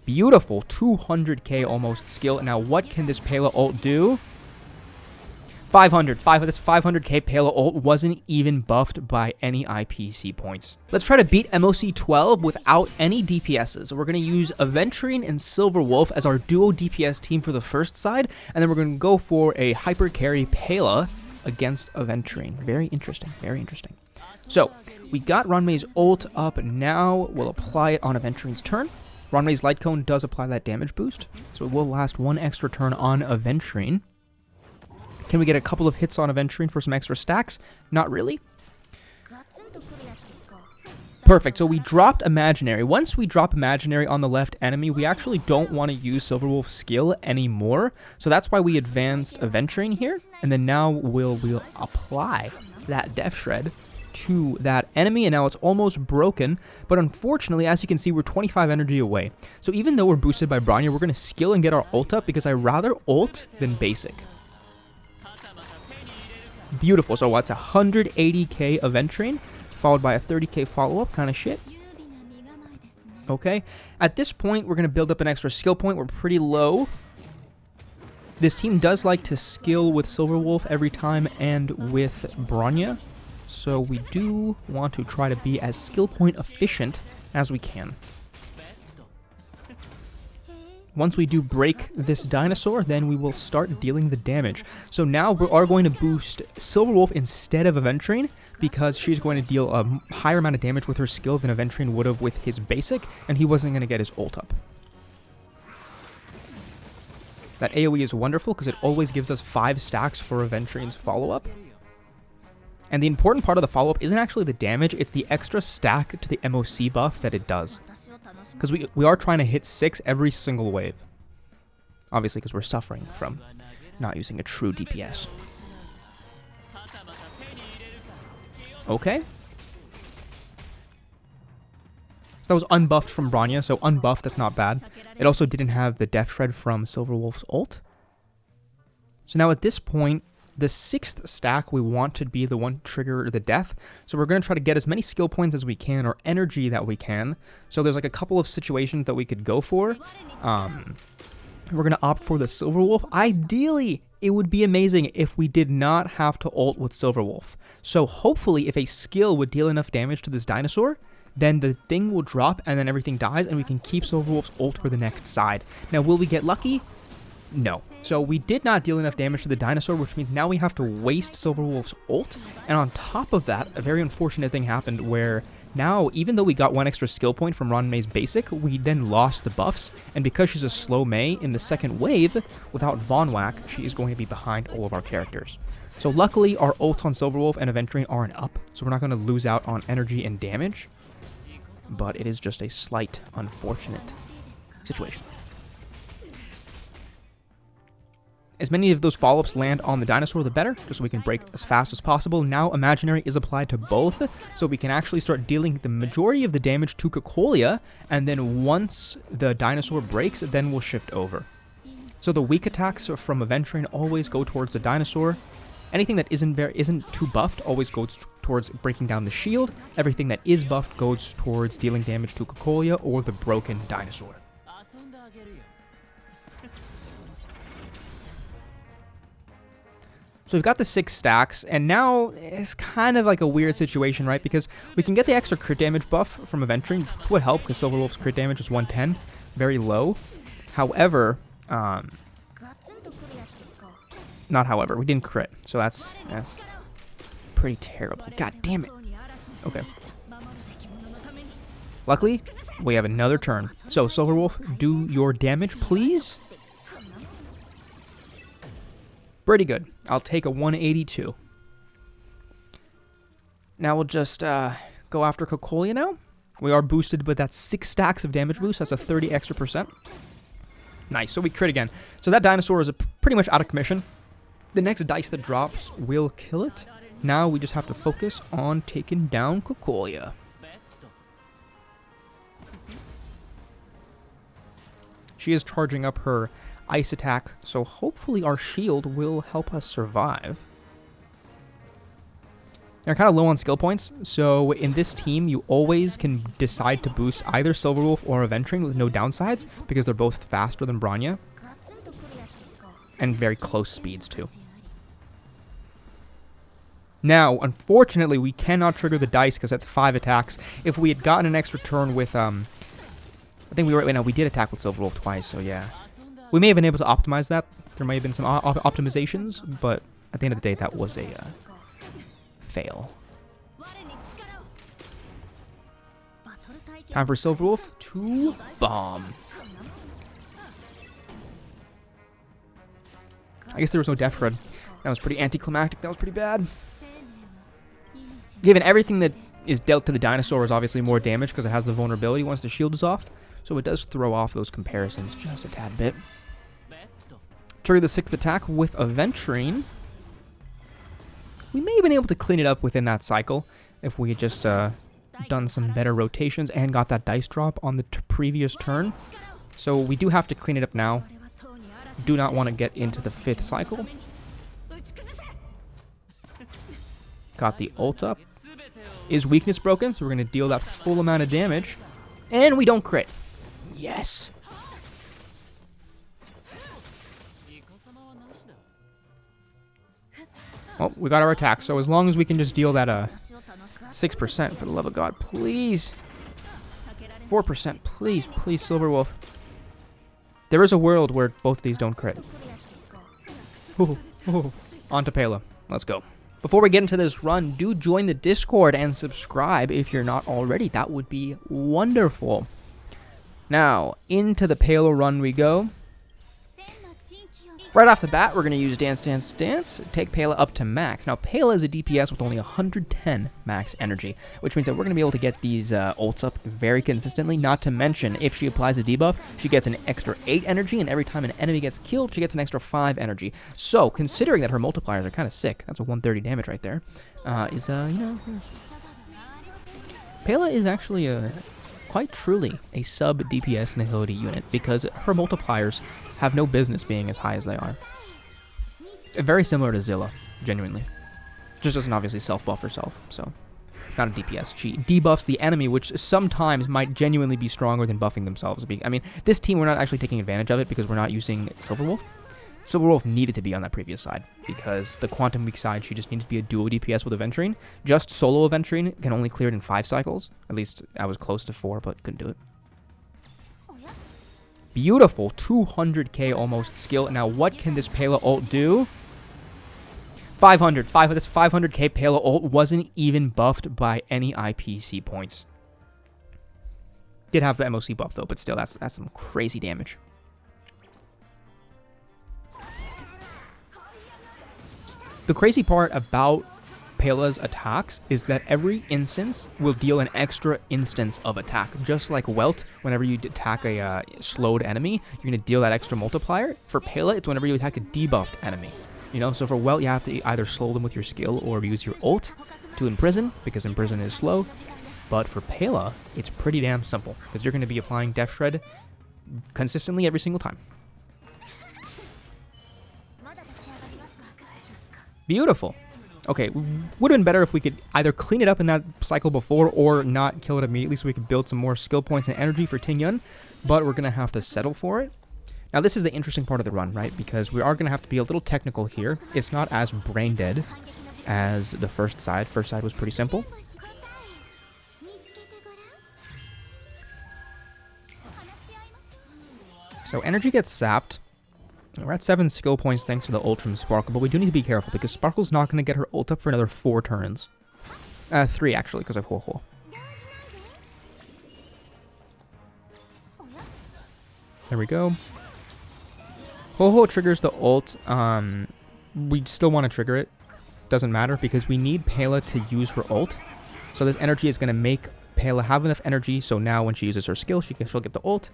Beautiful. 200k almost skill. Now, what can this Pela ult do? 500. This 500k Pela ult wasn't even buffed by any IPC points. Let's try to beat MOC 12 without any DPSs. We're going to use Aventurine and Silver Wolf as our duo DPS team for the first side, and then we're going to go for a hyper carry Pela against Aventurine. Very interesting. Very interesting. So, we got Ranmei's ult up. Now we'll apply it on Aventurine's turn. Ranmei's Light Cone does apply that damage boost, so it will last one extra turn on Aventurine. Can we get a couple of hits on Aventurine for some extra stacks? Not really. Perfect, so we dropped Imaginary. Once we drop Imaginary on the left enemy, we actually don't want to use Silverwolf's skill anymore. So that's why we advanced Aventurine here. And then now we'll apply that Death Shred to that enemy, and now it's almost broken. But unfortunately, as you can see, we're 25 energy away. So even though we're boosted by Bronya, we're going to skill and get our ult up because I rather ult than basic. Beautiful. So what's 180k Aventurine, followed by a 30k follow-up kind of shit. Okay. At this point, we're going to build up an extra skill point. We're pretty low. This team does like to skill with Silverwolf every time and with Bronya. So we do want to try to be as skill point efficient as we can. Once we do break this dinosaur, then we will start dealing the damage. So now we are going to boost Silverwolf instead of Aventurine, because she's going to deal a higher amount of damage with her skill than Aventurine would have with his basic, and he wasn't going to get his ult up. That AoE is wonderful because it always gives us 5 stacks for Aventurine's follow-up. And the important part of the follow-up isn't actually the damage, it's the extra stack to the MOC buff that it does. Because we are trying to hit 6 every single wave. Obviously, because we're suffering from not using a true DPS. Okay. So that was unbuffed from Bronya, so unbuffed, that's not bad. It also didn't have the Death Shred from Silverwolf's ult. So now at this point, the 6th stack we want to be the one to trigger the death. So we're going to try to get as many skill points as we can, or energy that we can. So there's like a couple of situations that we could go for. We're going to opt for the Silverwolf. Ideally, it would be amazing if we did not have to ult with Silverwolf. So hopefully, if a skill would deal enough damage to this dinosaur, then the thing will drop and then everything dies and we can keep Silverwolf's ult for the next side. Now, will we get lucky? No. So we did not deal enough damage to the dinosaur, which means now we have to waste Silverwolf's ult. And on top of that, a very unfortunate thing happened where now, even though we got 1 extra skill point from Ranmei's basic, we then lost the buffs. And because she's a slow Mei, in the second wave, without Von Whack, she is going to be behind all of our characters. So luckily, our ults on Silverwolf and Aventurine are an up, so we're not going to lose out on energy and damage. But it is just a slight, unfortunate situation. As many of those follow-ups land on the dinosaur, the better, just so we can break as fast as possible. Now, Imaginary is applied to both, so we can actually start dealing the majority of the damage to Cocolia, and then once the dinosaur breaks, then we'll shift over. So the weak attacks from Aventurine always go towards the dinosaur. Anything that isn't too buffed always goes towards breaking down the shield. Everything that is buffed goes towards dealing damage to Cocolia or the broken dinosaur. So we've got the 6 stacks, and now it's kind of like a weird situation, right? Because we can get the extra crit damage buff from Aventurine, which would help because Silverwolf's crit damage is 110, very low. However, not however, we didn't crit, so that's pretty terrible. God damn it. Okay. Luckily, we have another turn. So Silverwolf, do your damage, please. Pretty good. I'll take a 182. Now we'll just go after Cocolia now. We are boosted with that 6 stacks of damage boost. That's a 30 extra %. Nice. So we crit again. So that dinosaur is pretty much out of commission. The next dice that drops will kill it. Now we just have to focus on taking down Cocolia. She is charging up her ice attack, so hopefully our shield will help us survive. They're kind of low on skill points, so in this team, you always can decide to boost either Silverwolf or Aventurine with no downsides, because they're both faster than Bronya, and very close speeds too. Now, unfortunately, we cannot trigger the dice because that's 5 attacks. If we had gotten an extra turn with, I think we did attack with Silverwolf twice, so yeah. We may have been able to optimize that. There may have been some optimizations, but at the end of the day, that was a fail. Time for Silverwolf to bomb. I guess there was no Death Shred. That was pretty anticlimactic. That was pretty bad. Given everything that is dealt to the dinosaur is obviously more damage because it has the vulnerability once the shield is off. So it does throw off those comparisons just a tad bit. Trigger the 6th attack with Aventurine. We may have been able to clean it up within that cycle if we had just done some better rotations and got that dice drop on the previous turn. So we do have to clean it up now. Do not want to get into the 5th cycle. Got the ult up. Is weakness broken? So we're going to deal that full amount of damage. And we don't crit. Yes. Oh, we got our attack. So as long as we can just deal that 6%, for the love of God, please. 4%, please, please, Silverwolf. There is a world where both of these don't crit. Ooh, ooh. On to Pela. Let's go. Before we get into this run, do join the Discord and subscribe if you're not already. That would be wonderful. Now, into the Pela run we go. Right off the bat, we're going to use Dance, Dance, Dance, take Pela up to max. Now, Pela is a DPS with only 110 max energy, which means that we're going to be able to get these ults up very consistently, not to mention, if she applies a debuff, she gets an extra 8 energy, and every time an enemy gets killed, she gets an extra 5 energy. So, considering that her multipliers are kind of sick, that's a 130 damage right there, Pela is actually quite truly a sub-DPS nihility unit, because her multipliers have no business being as high as they are. Very similar to Zilla, genuinely. Just doesn't obviously self-buff herself, so not a DPS. She debuffs the enemy, which sometimes might genuinely be stronger than buffing themselves. I mean, this team, we're not actually taking advantage of it because we're not using Silverwolf. Silverwolf needed to be on that previous side because the Quantum Weak side, she just needs to be a duo DPS with Aventurine. Just solo Aventurine can only clear it in 5 cycles. At least I was close to 4, but couldn't do it. Beautiful, 200k almost skill. Now, what can this Pela ult do? 500. This 500k Pela ult wasn't even buffed by any IPC points. Did have the MOC buff though, but still, that's some crazy damage. The crazy part about Pela's attacks is that every instance will deal an extra instance of attack. Just like Welt, whenever you attack a slowed enemy, you're going to deal that extra multiplier. For Pela, it's whenever you attack a debuffed enemy. You know, so for Welt, you have to either slow them with your skill or use your ult to imprison, because imprison is slow. But for Pela, it's pretty damn simple, because you're going to be applying Death Shred consistently every single time. Beautiful. Okay, would have been better if we could either clean it up in that cycle before or not kill it immediately so we could build some more skill points and energy for Tingyun, but we're going to have to settle for it. Now, this is the interesting part of the run, right? Because we are going to have to be a little technical here. It's not as brain dead as the first side. First side was pretty simple. So energy gets sapped. We're at 7 skill points thanks to the ult from Sparkle, but we do need to be careful because Sparkle's not going to get her ult up for another 4 turns. 3 actually, because of Ho-Ho. There we go. Ho-Ho triggers the ult. We still want to trigger it. Doesn't matter because we need Pela to use her ult. So this energy is going to make Pela have enough energy, so now when she uses her skill, she'll get the ult.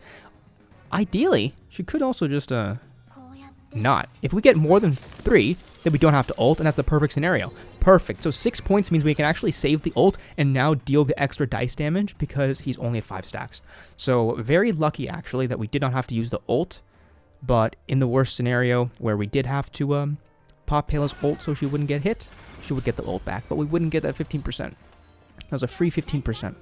Ideally, she could also just not. If we get more than 3, then we don't have to ult, and that's the perfect scenario. Perfect. So 6 points means we can actually save the ult and now deal the extra dice damage because he's only at 5 stacks. So very lucky, actually, that we did not have to use the ult, but in the worst scenario where we did have to pop Pela's ult so she wouldn't get hit, she would get the ult back, but we wouldn't get that 15%. That was a free 15%.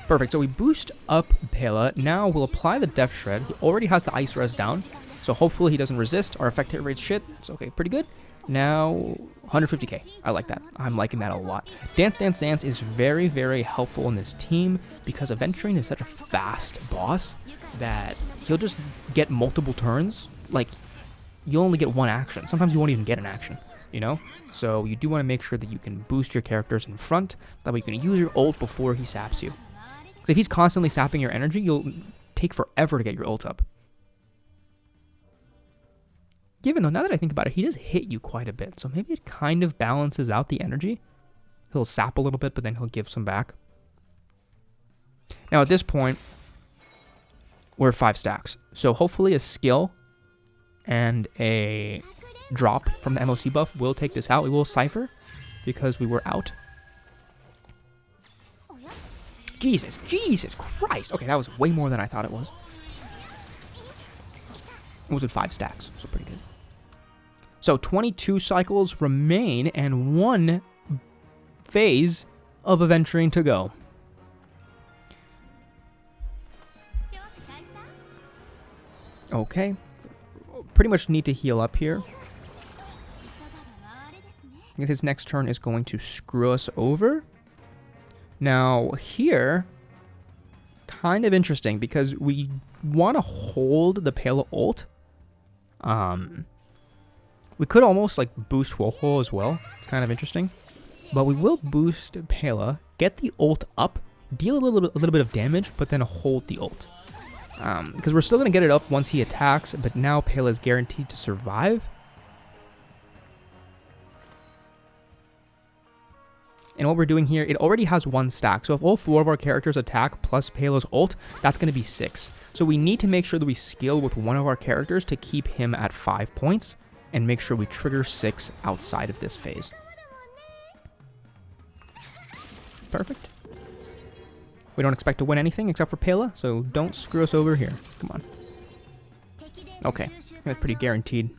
Perfect, so we boost up Pela. Now we'll apply the Death Shred. He already has the Ice Res down, so hopefully he doesn't resist. Our effect hit rate's shit. It's okay, pretty good. Now, 150k. I like that. I'm liking that a lot. Dance Dance Dance is very, very helpful in this team because Aventurine is such a fast boss that he'll just get multiple turns. Like, you'll only get one action. Sometimes you won't even get an action, you know? So you do want to make sure that you can boost your characters in front. That way you can use your ult before he saps you. Because if he's constantly sapping your energy, you'll take forever to get your ult up. Given though, now that I think about it, he does hit you quite a bit. So maybe it kind of balances out the energy. He'll sap a little bit, but then he'll give some back. Now at this point, we're 5 stacks. So hopefully a skill and a drop from the MOC buff will take this out. We will Cypher because we were out. Jesus Christ. Okay, that was way more than I thought it was. It was at 5 stacks, so pretty good. So 22 cycles remain and 1 phase of Aventurine to go. Okay. Pretty much need to heal up here. I guess his next turn is going to screw us over. Now, here, kind of interesting because we want to hold the Pela ult. We could almost like boost Boothilll as well. It's kind of interesting. But we will boost Pela, get the ult up, deal a little bit of damage, but then hold the ult. Because we're still going to get it up once he attacks, but now Pela is guaranteed to survive. And what we're doing here, it already has 1 stack. So if all 4 of our characters attack plus Pela's ult, that's going to be 6. So we need to make sure that we skill with one of our characters to keep him at 5 points and make sure we trigger 6 outside of this phase. Perfect. We don't expect to win anything except for Pela, so don't screw us over here. Come on. Okay, that's pretty guaranteed.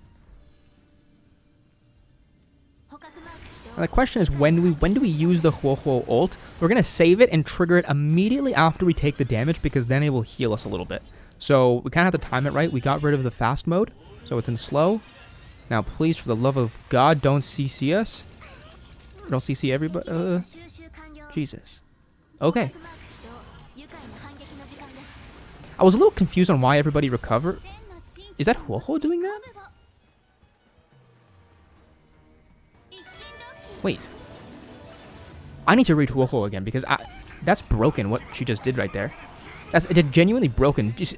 And the question is, when do we use the Boothilll ult? We're going to save it and trigger it immediately after we take the damage because then it will heal us a little bit. So we kind of have to time it right. We got rid of the fast mode, so it's in slow. Now, please, for the love of God, don't CC us. Don't CC everybody. Jesus. Okay. I was a little confused on why everybody recovered. Is that Boothilll doing that? Wait. I need to read Boothilll again because that's broken what she just did right there. That's genuinely broken. Just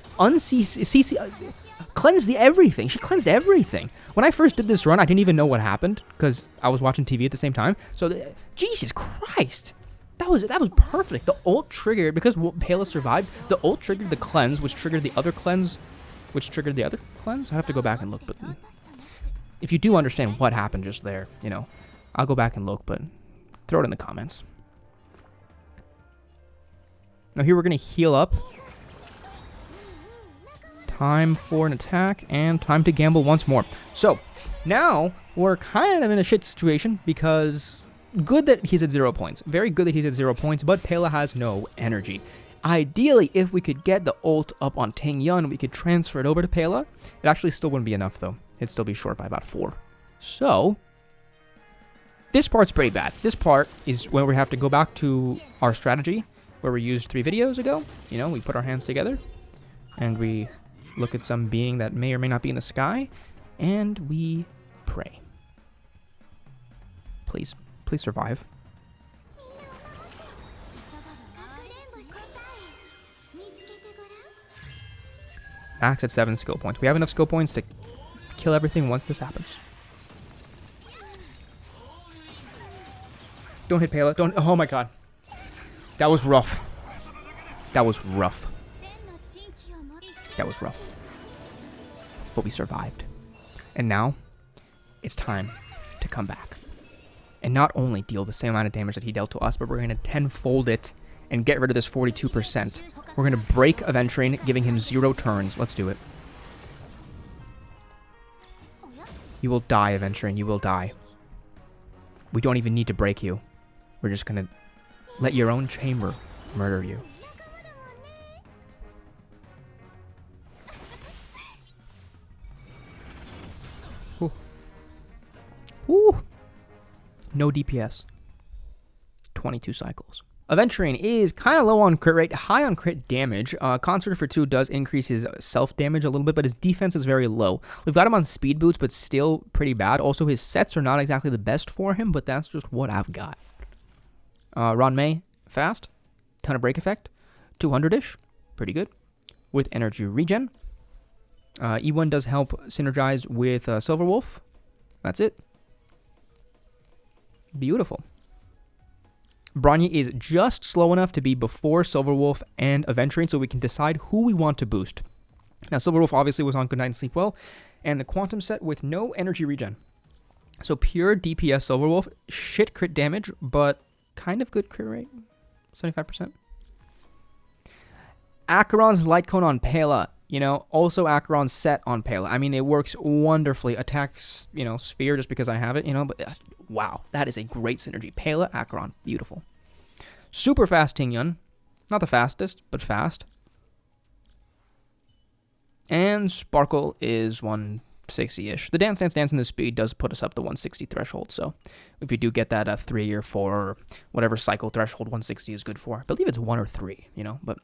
cleanse everything. She cleansed everything. When I first did this run, I didn't even know what happened because I was watching TV at the same time. So, Jesus Christ. That was perfect. The ult triggered, because Pela survived, the ult triggered the cleanse, which triggered the other cleanse, which triggered the other cleanse? I have to go back and look, but if you do understand what happened just there, you know, I'll go back and look, but throw it in the comments. Now here we're going to heal up. Time for an attack, and time to gamble once more. So, now we're kind of in a shit situation, because good that he's at 0 points. Very good that he's at 0 points, but Pela has no energy. Ideally, if we could get the ult up on Ting Yun, we could transfer it over to Pela. It actually still wouldn't be enough, though. It'd still be short by about 4. So, this part's pretty bad. This part is where we have to go back to our strategy, where we used 3 videos ago. You know, we put our hands together, and we look at some being that may or may not be in the sky, and we pray. Please. Please survive. Max at 7 skill points. We have enough skill points to kill everything once this happens. Don't hit Pela. Don't. Oh my god. That was rough. That was rough. That was rough. But we survived. And now, it's time to come back. And not only deal the same amount of damage that he dealt to us, but we're going to tenfold it and get rid of this 42%. We're going to break Aventurine, giving him 0 turns. Let's do it. You will die, Aventurine. You will die. We don't even need to break you. We're just gonna let your own chamber murder you. Ooh. Ooh. No DPS. 22 cycles. Aventurine is kind of low on crit rate, high on crit damage. Concentrator for 2 does increase his self-damage a little bit, but his defense is very low. We've got him on speed boots, but still pretty bad. Also, his sets are not exactly the best for him, but that's just what I've got. Ron May, fast. Ton of break effect. 200-ish. Pretty good. With energy regen. E1 does help synergize with Silverwolf. That's it. Beautiful. Bronya is just slow enough to be before Silverwolf and Aventurine, so we can decide who we want to boost. Now, Silverwolf obviously was on Good Night and Sleep Well, and the Quantum set with no energy regen. So pure DPS Silverwolf, shit crit damage, but kind of good crit rate, 75%. Acheron's Light Cone on Pela. You know, also Acheron's set on Pela. I mean, it works wonderfully. Attacks, you know, Sphere just because I have it, you know, but wow, that is a great synergy. Pela, Acheron, beautiful. Super fast Ting Yun. Not the fastest, but fast. And Sparkle is 160-ish. The Dance in the speed does put us up the 160 threshold, so if you do get that 3 or 4 or whatever cycle threshold 160 is good for. I believe it's 1 or 3, you know, but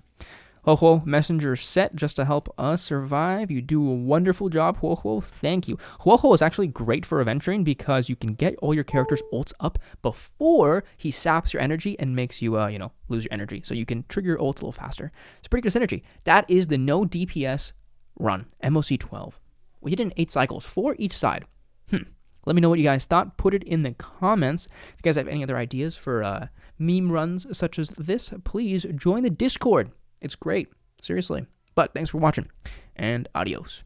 Ho-Ho, Messenger set just to help us survive. You do a wonderful job, Ho-Ho. Thank you. Ho-Ho is actually great for Aventurine because you can get all your characters' ults up before he saps your energy and makes you, you know, lose your energy. So you can trigger your ult a little faster. It's pretty good synergy. That is the no DPS run, MOC 12. We hit in 8 cycles, 4 each side. Let me know what you guys thought. Put it in the comments. If you guys have any other ideas for meme runs such as this, please join the Discord. It's great, seriously. But thanks for watching, and adios.